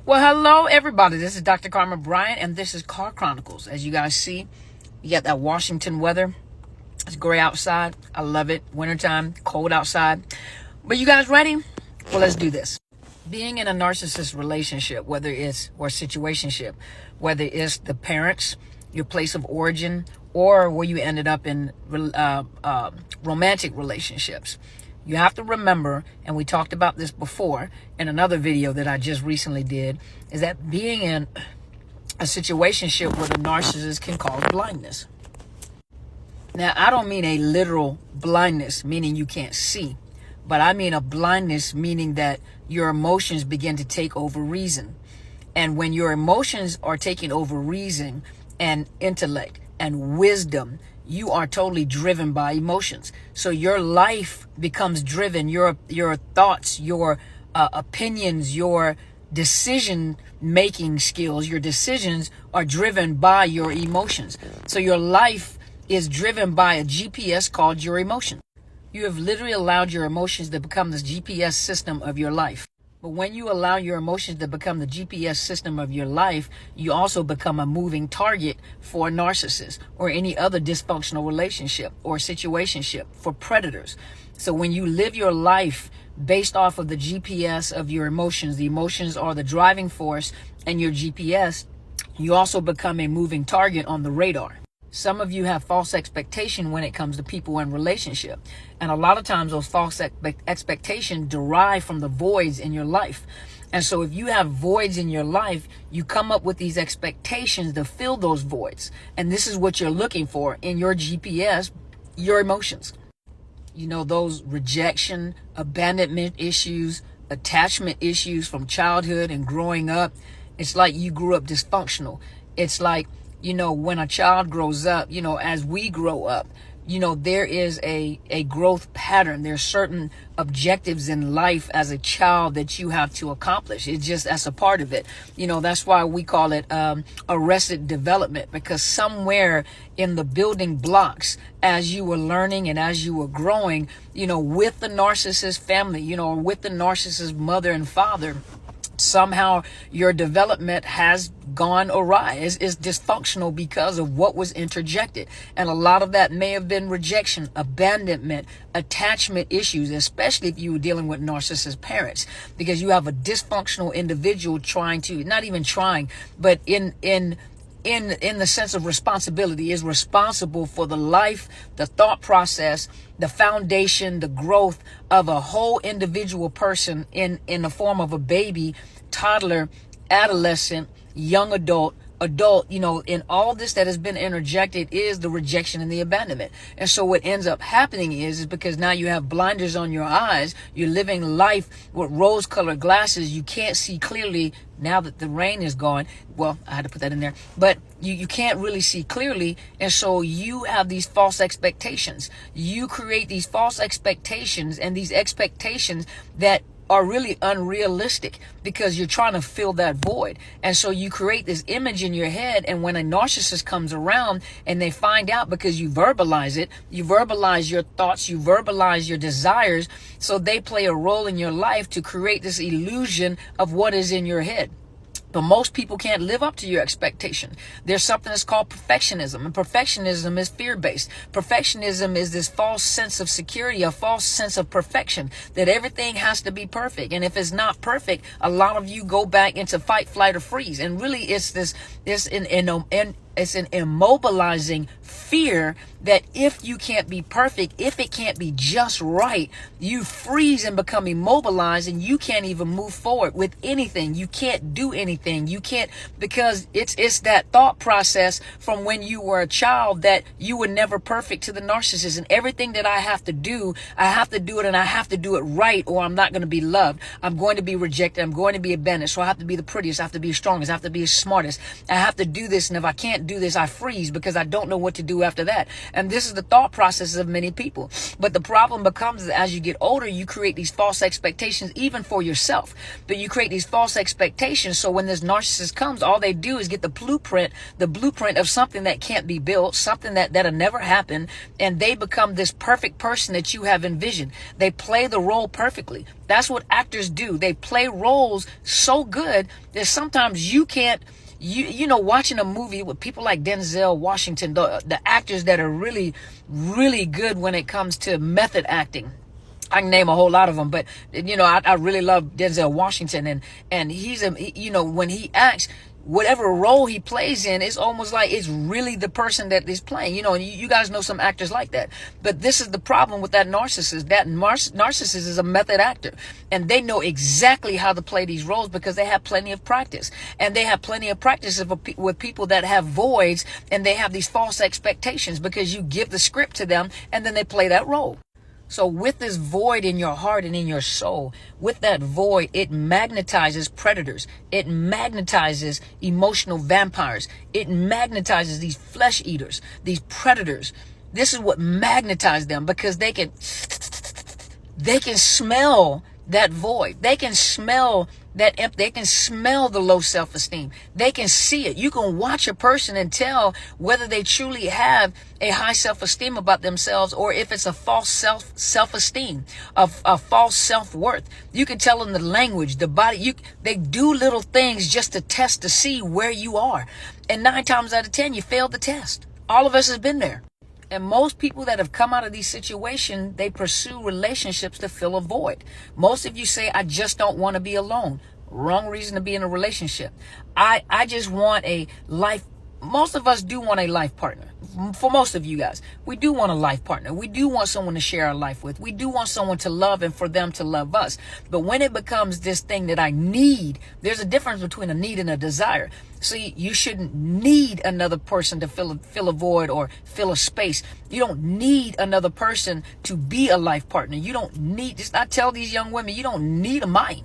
Well, hello, everybody. This is Dr. Carmen Bryant, and this is Car Chronicles. As you guys see, you got that Washington weather. It's gray outside. I love it. Wintertime, cold outside. But you guys ready? Well, let's do this. Being in a narcissist relationship, whether it's or situationship, whether it's the parents, your place of origin, or where you ended up in romantic relationships, you have to remember, and we talked about this before in another video that I just recently did, is that being in a situationship with a narcissist can cause blindness. Now, I don't mean a literal blindness, meaning you can't see, but I mean a blindness, meaning that your emotions begin to take over reason. And when your emotions are taking over reason and intellect and wisdom, you are totally driven by emotions. So your life becomes driven, your thoughts, your opinions, your decision-making skills, your decisions are driven by your emotions. So your life is driven by a GPS called your emotions. You have literally allowed your emotions to become this GPS system of your life. But when you allow your emotions to become the GPS system of your life, you also become a moving target for a narcissist or any other dysfunctional relationship or situationship for predators. So when you live your life based off of the GPS of your emotions, the emotions are the driving force and your GPS, you also become a moving target on the radar. Some of you have false expectation when it comes to people and relationship. And a lot of times those false expectations derive from the voids in your life. And so if you have voids in your life, you come up with these expectations to fill those voids. And this is what you're looking for in your GPS, your emotions. You know, those rejection, abandonment issues, attachment issues from childhood and growing up. It's like you grew up dysfunctional. It's like, you know, when a child grows up, you know, as we grow up, you know, there is a growth pattern. There's certain objectives in life as a child that you have to accomplish. It's just as a part of it. You know, that's why we call it arrested development, because somewhere in the building blocks, as you were learning and as you were growing, you know, with the narcissist family, you know, or with the narcissist mother and father, somehow your development has gone awry. It's dysfunctional because of what was interjected. And a lot of that may have been rejection, abandonment, attachment issues, especially if you were dealing with narcissist parents, because you have a dysfunctional individual trying to, not even trying, but in the sense of responsibility, is responsible for the life, the thought process, the foundation, the growth of a whole individual person in the form of a baby, toddler, adolescent, young adult, you know, in all this that has been interjected is the rejection and the abandonment. And so what ends up happening is because now you have blinders on your eyes, you're living life with rose-colored glasses, you can't see clearly now that the rain is gone. Well, I had to put that in there, but you can't really see clearly. And so you have these false expectations. You create these false expectations, and these expectations that are really unrealistic because you're trying to fill that void. And so you create this image in your head, and when a narcissist comes around and they find out, because you verbalize it, you verbalize your thoughts, you verbalize your desires, so they play a role in your life to create this illusion of what is in your head. But most people can't live up to your expectation. There's something that's called perfectionism, and perfectionism is fear-based. Perfectionism is this false sense of security, a false sense of perfection, that everything has to be perfect. And if it's not perfect, a lot of you go back into fight, flight, or freeze. And really, it's an immobilizing fear that if you can't be perfect, if it can't be just right, you freeze and become immobilized, and you can't even move forward with anything. You can't do anything. You can't, because it's that thought process from when you were a child that you were never perfect to the narcissist. And everything that I have to do it, and I have to do it right, or I'm not going to be loved. I'm going to be rejected. I'm going to be abandoned. So I have to be the prettiest. I have to be the strongest. I have to be the smartest. I have to do this. And if I can't can't do this. I freeze because I don't know what to do after that. And this is the thought process of many people. But the problem becomes that as you get older, you create these false expectations, even for yourself. But you create these false expectations. So when this narcissist comes, all they do is get the blueprint of something that can't be built, something that'll never happen. And they become this perfect person that you have envisioned. They play the role perfectly. That's what actors do. They play roles so good that sometimes you can't, watching a movie with people like Denzel Washington, the actors that are really, really good when it comes to method acting. I can name a whole lot of them, but I really love Denzel Washington, and he's when he acts, whatever role he plays in, it's almost like it's really the person that is playing. You guys know some actors like that. But this is the problem with that narcissist. That narcissist is a method actor, and they know exactly how to play these roles because they have plenty of practice, and they have plenty of practice with people that have voids, and they have these false expectations because you give the script to them, and then they play that role. So with this void in your heart and in your soul, with that void, it magnetizes predators. It magnetizes emotional vampires. It magnetizes these flesh eaters, these predators. This is what magnetizes them because they can smell that void. They can smell that empty. They can smell the low self-esteem. They can see it. You can watch a person and tell whether they truly have a high self-esteem about themselves or if it's a false self-esteem, a false self-worth. You can tell in the language, the body. They do little things just to test to see where you are. And 9 times out of 10, you fail the test. All of us have been there. And most people that have come out of these situations, they pursue relationships to fill a void. Most of you say, I just don't want to be alone. Wrong reason to be in a relationship. I just want a life. Most of us do want a life partner. For most of you guys, we do want a life partner. We do want someone to share our life with. We do want someone to love and for them to love us. But when it becomes this thing that I need, there's a difference between a need and a desire. See, you shouldn't need another person to fill a void or fill a space. You don't need another person to be a life partner. You don't need, just I tell these young women, you don't need a mind.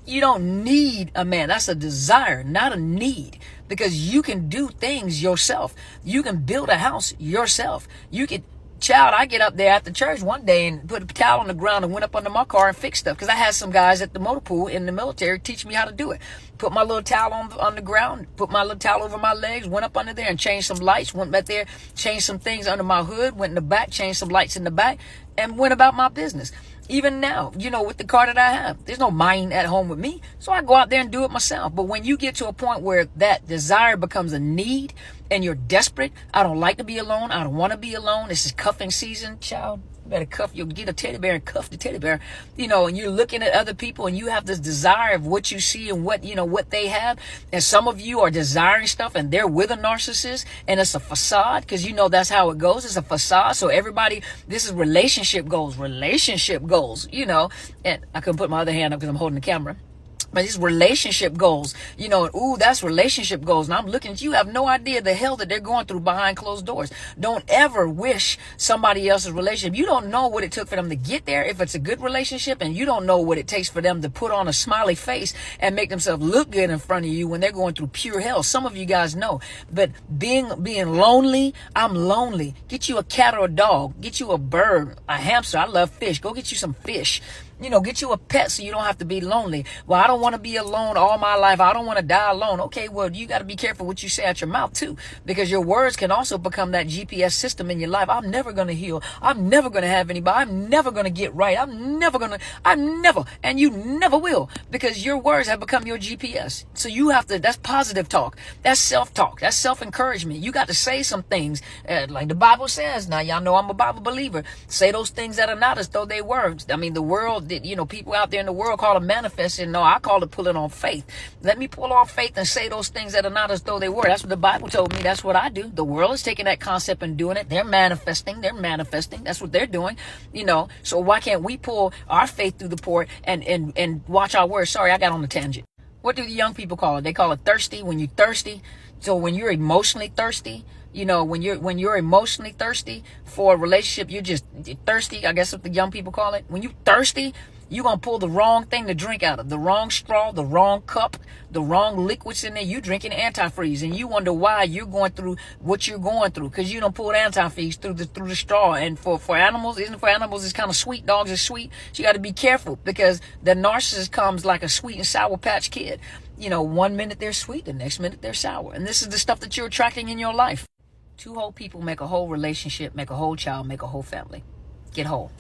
You don't need a man. That's a desire, not a need. Because you can do things yourself. You can build a house yourself. I get up there after church one day and put a towel on the ground and went up under my car and fixed stuff. Because I had some guys at the motor pool in the military teach me how to do it. Put my little towel on the ground, put my little towel over my legs, went up under there and changed some lights, went back there, changed some things under my hood, went in the back, changed some lights in the back, and went about my business. Even now, with the car that I have, there's no mind at home with me. So I go out there and do it myself. But when you get to a point where that desire becomes a need and you're desperate, I don't like to be alone. I don't want to be alone. This is cuffing season, child. You better you'll get a teddy bear and cuff the teddy bear, and you're looking at other people and you have this desire of what you see and what they have. And some of you are desiring stuff and they're with a narcissist and it's a facade because that's how it goes. It's a facade. So everybody, this is relationship goals, and I couldn't put my other hand up because I'm holding the camera. But these relationship goals, that's relationship goals. And I'm looking at you, have no idea the hell that they're going through behind closed doors. Don't ever wish somebody else's relationship. You don't know what it took for them to get there if it's a good relationship, and you don't know what it takes for them to put on a smiley face and make themselves look good in front of you when they're going through pure hell. Some of you guys know. But being lonely, I'm lonely. Get you a cat or a dog. Get you a bird, a hamster. I love fish. Go get you some fish. Get you a pet so you don't have to be lonely. Well, I don't want to be alone all my life. I don't want to die alone. Okay, well, you got to be careful what you say out your mouth too, because your words can also become that GPS system in your life. I'm never going to heal. I'm never going to have anybody. I'm never going to get right. I'm never, and you never will, because your words have become your GPS. So you have to, that's positive talk. That's self-talk. That's self-encouragement. You got to say some things like the Bible says. Now, y'all know I'm a Bible believer. Say those things that are not as though they were. I mean, the world, people out there in the world call it manifesting. No, I call it pulling on faith. Let me pull on faith and say those things that are not as though they were. That's what the Bible told me. That's what I do. The world is taking that concept and doing it. They're manifesting. That's what they're doing. So why can't we pull our faith through the port and watch our words? Sorry, I got on the tangent. What do the young people call it? They call it thirsty. When you're thirsty. So when you're emotionally thirsty, when you're emotionally thirsty for a relationship, you're thirsty. I guess what the young people call it. When you're thirsty, You're going to pull the wrong thing to drink out of, the wrong straw, the wrong cup, the wrong liquids in there. You drinking antifreeze, and you wonder why you're going through what you're going through, because you don't pull antifreeze through the straw. And for animals, it's kind of sweet. Dogs are sweet. So you got to be careful, because the narcissist comes like a sweet and sour patch kid. You know, 1 minute they're sweet, the next minute they're sour. And this is the stuff that you're attracting in your life. Two whole people make a whole relationship, make a whole child, make a whole family. Get whole.